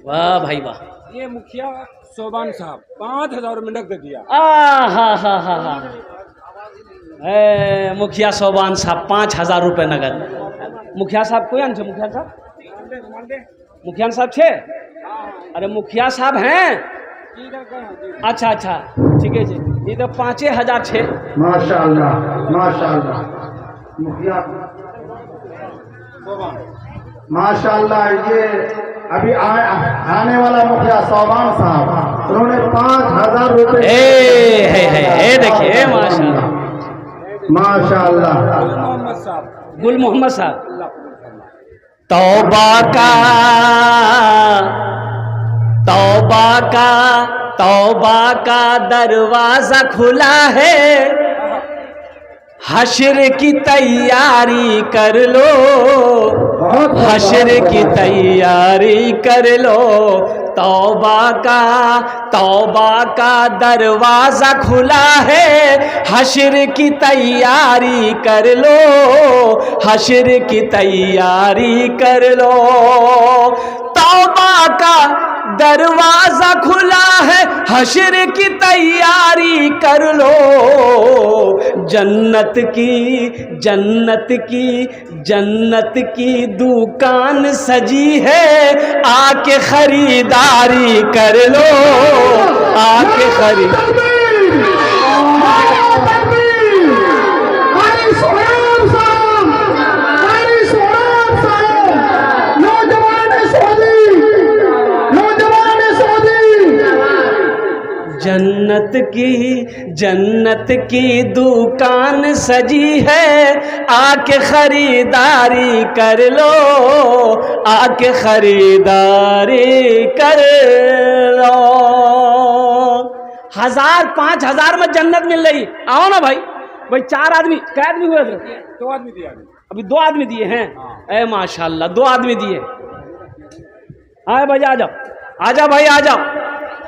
[SPEAKER 1] वाह भाई वाह।
[SPEAKER 2] ये मुखिया सोबान साहब 5000 में नकद दिया।
[SPEAKER 1] मुखिया सोबान साहब 5000 रुपये नगद। मुखिया साहब कोई आन छे? मुखिया साहब छे? अरे मुखिया साहब हैं? अच्छा अच्छा, ठीक है जी। ये तो 5000 छे।
[SPEAKER 3] माशाअल्लाह माशाअल्लाह। मुखिया माशाअल्लाह। ये अभी आने वाला मुखिया सोबान साहब, उन्होंने 5000 रुपए।
[SPEAKER 1] देखिए माशाअल्लाह
[SPEAKER 3] माशाअल्लाह।
[SPEAKER 1] गुल मोहम्मद साहब, तौबा का दरवाजा खुला है, हश्र की तैयारी कर लो, हश्र की तैयारी कर लो। तौबा का दरवाजा खुला है, हश्र की तैयारी कर लो, हश्र की तैयारी कर लो। तौबा का दरवाजा खुला है, हश्र की तैयारी कर लो। जन्नत की दुकान सजी है, आके खरीदारी कर लो, आके खरीदारी। जन्नत की दुकान सजी है, आके खरीदारी कर लो, आके खरीदारी कर लो। 1000 5000 में जन्नत मिल रही। आओ ना भाई, भाई 4 आदमी, क्या आदमी हुए थे?
[SPEAKER 2] 2 आदमी दिया
[SPEAKER 1] अभी 2 आदमी दिए हैं। ए माशाल्लाह 2 आदमी दिए। हाँ भाई आ जाओ, आ जाओ भाई आ जाओ।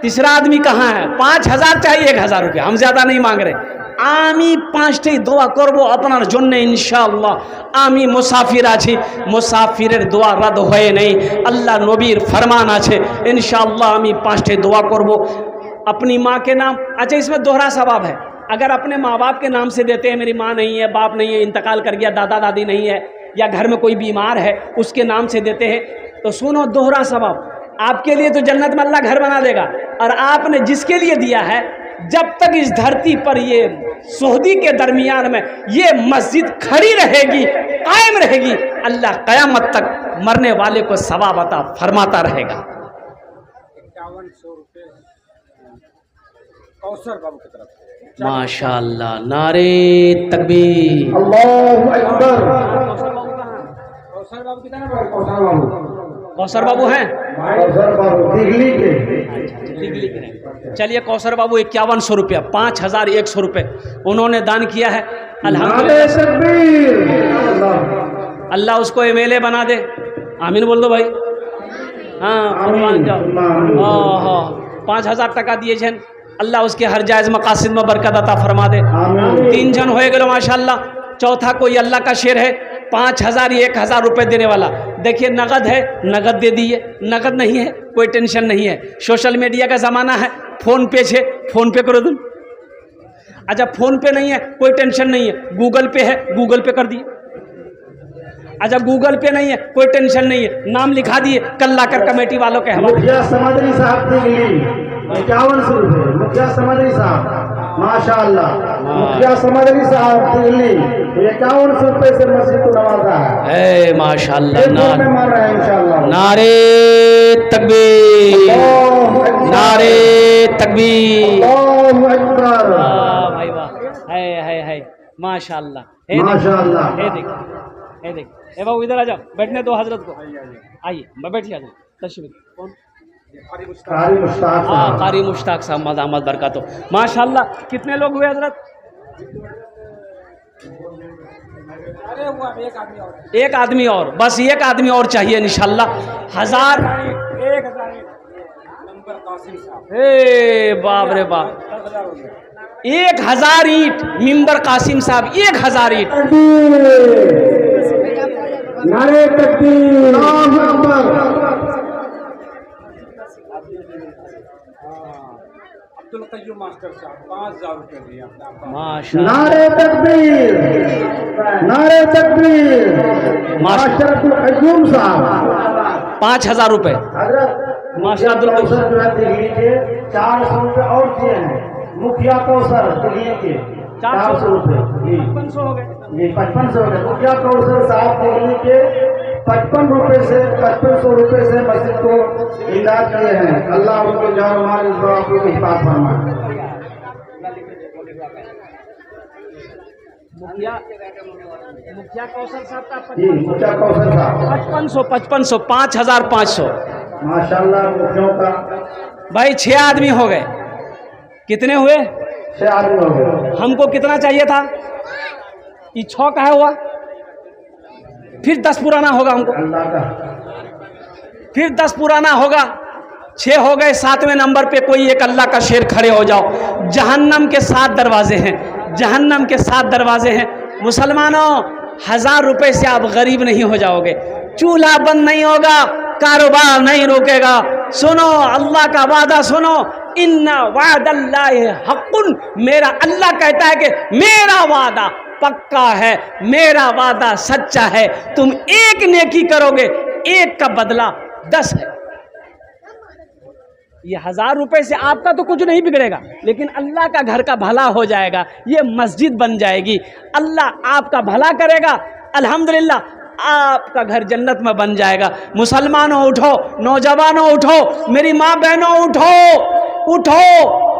[SPEAKER 1] तीसरा आदमी कहाँ है? 5000 चाहिए, 1000 रुपया, हम ज्यादा नहीं मांग रहे। आमी 5टी দোয়া করব আপনার জন্য ইনশাআল্লাহ। আমি মুসাফির আছি, মুসাফিরের দোয়া রদ হয় नहीं। अल्लाह नबीर फरमान আছে ইনশাআল্লাহ আমি 5টি দোয়া করব अपनी माँ के नाम। अच्छा इसमें दोहरा सवाब है। अगर अपने माँ बाप के नाम से देते हैं, मेरी माँ नहीं है, बाप नहीं है, इंतकाल कर गया, दादा दादी नहीं है, या घर में कोई बीमार है उसके नाम से देते हैं, तो सुनो दोहरा सवाब। आपके लिए तो जन्नत में अल्लाह घर बना देगा, और आपने जिसके लिए दिया है, जब तक इस धरती पर ये सोहदी के दरमियान में ये मस्जिद खड़ी रहेगी, कायम रहेगी, अल्लाह क़यामत तक मरने वाले को सवाब अता फरमाता रहेगा।
[SPEAKER 2] 5100 रुपये कौसर बाबू की तरफ से।
[SPEAKER 1] माशाअल्लाह, नारे तकबीर।
[SPEAKER 3] अल्लाहु अकबर।
[SPEAKER 2] कौसर बाबू कितना?
[SPEAKER 3] कौसर बाबू,
[SPEAKER 1] कौसर बाबू हैं?
[SPEAKER 3] कौसर बाबू दिल्ली के।
[SPEAKER 1] चलिए कौसर बाबू 5100 रुपया, 5100 रुपये उन्होंने दान किया है। अल्हम्दुलिल्लाह, अल्लाह उसको MLA बना दे। आमीन बोल दो भाई। हाँ कुर्बान जाओ। हाँ 5000 टका दिए छन, अल्लाह उसके हर जायज़ मकासिद में बरकत अता फरमा दे। 3 जन होए गए माशाल्लाह। चौथा कोई अल्लाह का शेर है 5000 1000 रुपये देने वाला। देखिए नगद है, नगद दे दिए, नगद नहीं है कोई टेंशन नहीं है। सोशल मीडिया का ज़माना है, फ़ोन पे छे, फ़ोन पे करो तुम। अच्छा फ़ोन पे नहीं है कोई टेंशन नहीं है, गूगल पे है, गूगल पे कर दिए। अच्छा गूगल पे नहीं है कोई टेंशन नहीं है, नाम लिखा दिए, कल लाकर कमेटी वालों के हवाले।
[SPEAKER 3] मुखिया समदरी साहब दिल्ली 5100 रुपये। मुखिया समदरी साहब माशाअल्लाह, मुखिया समदरी साहब दिल्ली 5100 रुपये से मस्जिद को नवाजा है।
[SPEAKER 1] माशाअल्लाह,
[SPEAKER 3] मार रहे हैं इंशाअल्लाह।
[SPEAKER 1] नारे तकबीर, नारे तकबीर।
[SPEAKER 3] अल्लाहु अकबर।
[SPEAKER 1] भाई वाह, है माशाअल्लाह,
[SPEAKER 3] माशाअल्लाह।
[SPEAKER 1] ये देख ए बाबू इधर आ जाओ, बैठने दो हजरत को। आइए बैठिए हजरत, तशरीफ। कौन?
[SPEAKER 3] कारी मुश्ताक
[SPEAKER 1] हाँ
[SPEAKER 3] साहब।
[SPEAKER 1] कारी मुश्ताक साहब मदामत बरकतो। माशाअल्लाह कितने लोग हुए हजरत?
[SPEAKER 2] अरे हुआ एक आदमी और,
[SPEAKER 1] एक आदमी और, बस एक आदमी और चाहिए इंशाअल्लाह। 1000
[SPEAKER 2] नंबर कासिम साहब।
[SPEAKER 1] हे बाप रे बाप,
[SPEAKER 2] 10,000 हो गया।
[SPEAKER 1] 1000 ईंट मिंबर कासिम साहब, 1000 ईंट।
[SPEAKER 3] नारे तकबीर, अल्लाहु अकबर।
[SPEAKER 2] अब्दुल कय्यूम मास्टर साहब 5000 रुपये दिए आपने।
[SPEAKER 1] माशाअल्लाह,
[SPEAKER 3] नारे तकबीर, नारे तकबीर। मास्टर अब्दुल कय्यूम साहब
[SPEAKER 1] 5000 रुपये।
[SPEAKER 3] हजरत
[SPEAKER 1] मास्टर अब्दुल
[SPEAKER 3] कौसर जो है दिल्ली के 400 रुपये और दिए हैं। मुखिया कौसर दिल्ली के 400 रुपये जी
[SPEAKER 1] 5500 हो गए।
[SPEAKER 3] जी 5500 रुपये। मुखिया कौसर साहब दिल्ली के 55 रुपये से 5500 रुपये से मस्जिद को इमदाद किए हैं। अल्लाह उनको जान माल इस दुआ को हिफाजत फरमाए।
[SPEAKER 1] मुखिया कौशल साहब का
[SPEAKER 3] जी मुखिया कौसर साहब
[SPEAKER 1] 5500 5500।
[SPEAKER 3] माशाल्लाह मुखियों का
[SPEAKER 1] भाई 6 आदमी हो गए। कितने हुए?
[SPEAKER 3] 6 आदमी हो गए।
[SPEAKER 1] हमको कितना चाहिए था? ये 6 का है हुआ, फिर 10 पुराना होगा हमको,
[SPEAKER 3] अल्लाह का
[SPEAKER 1] फिर 10 पुराना होगा, 6 हो गए। 7वें नंबर पे कोई एक अल्लाह का शेर खड़े हो जाओ। जहन्नम के 7 दरवाजे हैं, जहन्नम के 7 दरवाजे हैं। मुसलमानों 1000 रुपए से आप गरीब नहीं हो जाओगे, चूल्हा बंद नहीं होगा, कारोबार नहीं रुकेगा। सुनो अल्लाह का वादा सुनो, इन्ना वादल्लाहि हक़्क़ुन। मेरा अल्लाह कहता है कि मेरा वादा पक्का है, मेरा वादा सच्चा है। तुम एक नेकी करोगे, एक का बदला 10 है। ये 1000 रुपए से आपका तो कुछ नहीं बिगड़ेगा, लेकिन अल्लाह का घर का भला हो जाएगा, ये मस्जिद बन जाएगी। अल्लाह आपका भला करेगा, अल्हम्दुलिल्लाह आपका घर जन्नत में बन जाएगा। मुसलमानों उठो, नौजवानों उठो, मेरी माँ बहनों उठो, उठो,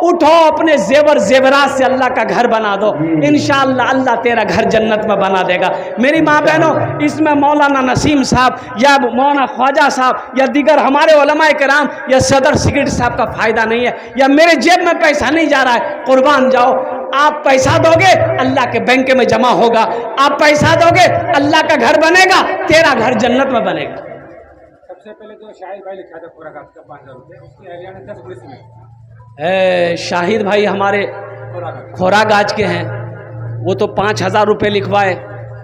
[SPEAKER 1] उठो, अपने जेवर जेवरात से अल्लाह का घर बना दो, इंशाअल्लाह अल्लाह तेरा घर जन्नत में बना देगा। मेरी माँ बहनों, इसमें मौलाना नसीम साहब या मौलाना ख्वाजा साहब या दीगर हमारे उलमाए किराम या सदर सेक्रेटरी साहब का फायदा नहीं है, या मेरे जेब में पैसा नहीं जा रहा है। कुर्बान जाओ, आप पैसा दोगे अल्लाह के बैंक में जमा होगा, आप पैसा दोगे अल्लाह का घर बनेगा, तेरा घर जन्नत में बनेगा।
[SPEAKER 2] सबसे पहले तो शाहिद भाई लिखा था पूरा का 5,000 रुपये, उसकी अहलिया ने 10 बोरी सीमेंट।
[SPEAKER 1] शाहिद भाई हमारे खोरागाज के हैं, वो तो 5,000 रुपये लिखवाए।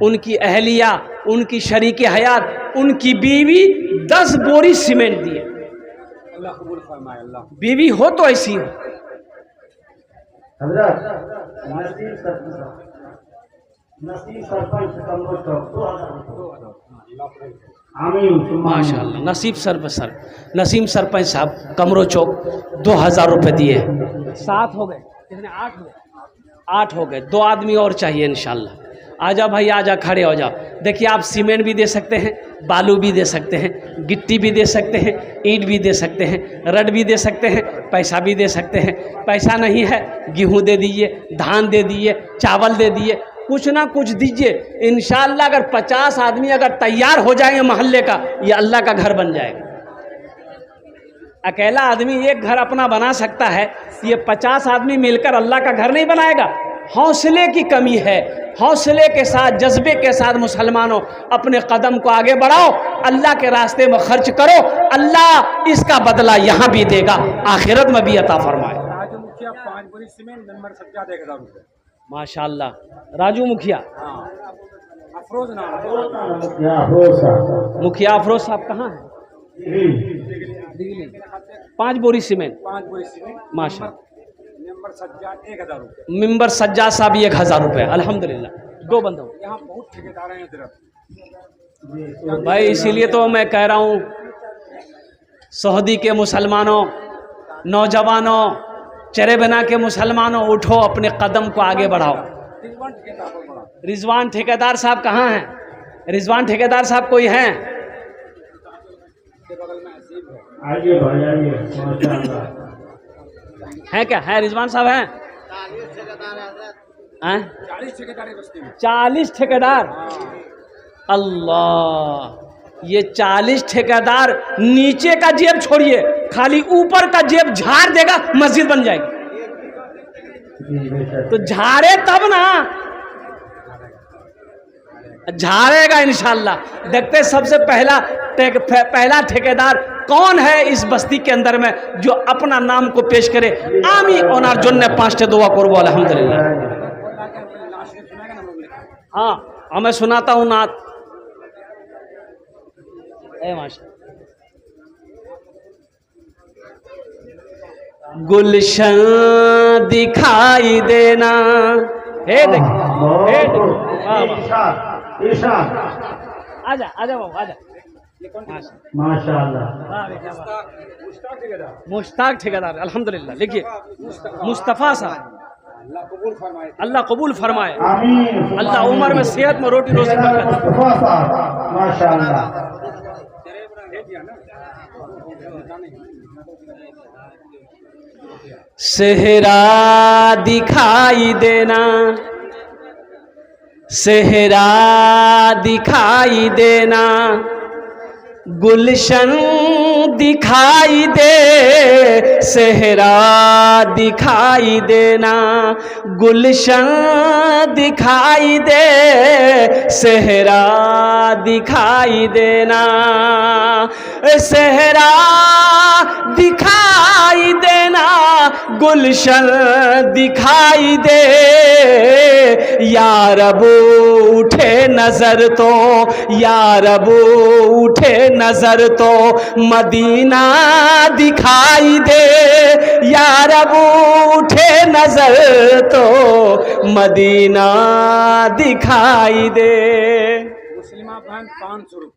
[SPEAKER 1] उनकी अहलिया, उनकी शरीक हयात, उनकी बीवी 10 बोरी सीमेंट दिए।
[SPEAKER 2] अल्लाह कबूल फरमाए। अल्लाह
[SPEAKER 1] बीवी हो तो ऐसी हो।
[SPEAKER 3] हजरत नसीब सरपंच कमरो चौक 2,000। आमीन।
[SPEAKER 1] माशाल्लाह, नसीम सरपंच साहब कमरो चौक 2,000 रुपये दिए। 7 हो गए, कितने? 8 हो गए। 8 हो गए, 2 आदमी और चाहिए इंशाल्लाह। आजा भाई, आजा, खड़े हो जाओ। देखिए, आप सीमेंट भी दे सकते हैं, बालू भी दे सकते हैं, गिट्टी भी दे सकते हैं, ईंट भी दे सकते हैं, रड भी दे सकते हैं, पैसा भी दे सकते हैं। पैसा नहीं है, गेहूं दे दीजिए, धान दे दीजिए, चावल दे दीजिए, कुछ ना कुछ दीजिए। इंशाअल्लाह अगर 50 आदमी अगर तैयार हो जाएंगे मोहल्ले का, ये अल्लाह का घर बन जाएगा। अकेला आदमी एक घर अपना बना सकता है, ये 50 आदमी मिलकर अल्लाह का घर नहीं बनाएगा। हौसले की कमी है। हौसले के साथ, जज्बे के साथ मुसलमानों अपने कदम को आगे बढ़ाओ, अल्लाह के रास्ते में खर्च करो, अल्लाह इसका बदला यहाँ भी देगा, आखिरत में भी अता फरमाए।
[SPEAKER 2] राजू मुखिया 5 बोरी सीमेंट, नंबर सज्जाद 1,000 रुपये।
[SPEAKER 1] माशाल्लाह, राजू मुखिया।
[SPEAKER 2] हाँ, अफरोज नाम है।
[SPEAKER 1] मुखिया अफरोज साहब कहाँ हैं? 5 बोरी सीमेंट।
[SPEAKER 2] 5 बोरी सीमेंट,
[SPEAKER 1] माशा।
[SPEAKER 2] नंबर सज्जाद 1,000 रुपये।
[SPEAKER 1] मेंबर सज्जाद साहब 1,000 रुपये। अल्हम्दुलिल्लाह, 2 बंदों।
[SPEAKER 2] यहाँ बहुत ठेकेदार हैं इधर
[SPEAKER 1] भाई इसीलिए तो मैं कह रहा हूँ, सऊदी के मुसलमानों, नौजवानों, चेहरे बना के मुसलमानों, उठो, अपने कदम को आगे बढ़ाओ। रिजवान ठेकेदार साहब कहाँ हैं? रिजवान ठेकेदार साहब कोई हैं?
[SPEAKER 3] आइए भाई, आइए। माशाअल्लाह।
[SPEAKER 1] हैं क्या? हैं, रिजवान साहब हैं?
[SPEAKER 2] 40 ठेकेदार बस्ती में।
[SPEAKER 1] 40 ठेकेदार। अल्लाह, ये 40 ठेकेदार नीचे का जेब छोड़िए, खाली ऊपर का जेब झाड़ देगा, मस्जिद बन जाएगी। तो झाड़े तब ना, झाड़ेगा इंशाल्लाह। देखते सबसे पहला ठेकेदार कौन है इस बस्ती के अंदर में जो अपना नाम को पेश करे। आमी ओनार जोन्ने 5 दुआ करबो अल्हम्दुलिल्लाह। हाँ, हमें सुनाता हूँ नात। माशा, गुलशन दिखाई देना। हे देखो, हे देखो, आजा आजा बाबू, आजा।
[SPEAKER 3] माशाअल्लाह।
[SPEAKER 1] मुश्ताक ठेकेदार, अल्हम्दुलिल्लाह। लिखिए, मुस्तफ़ा साहब। अल्लाह कबूल फरमाए।
[SPEAKER 3] आमीन।
[SPEAKER 1] अल्लाह उम्र में, सेहत में, रोटी रोजी बरकत।
[SPEAKER 3] मुस्तफा साहब, माशाअल्लाह।
[SPEAKER 1] सेहरा दिखाई देना, सेहरा दिखाई देना, गुलशन दिखाई दे, सेहरा दिखाई देना, गुलशन दिखाई दे, सेहरा दिखाई देना, सेहरा दिखाई देना, गुलशन दिखाई दे। या रब उठे नजर तो, या रब उठे नजर तो, मदीना दिखाई दे। या रब उठे नजर तो, मदीना दिखाई दे।
[SPEAKER 2] मुस्लिमा बहन 500 रुपये।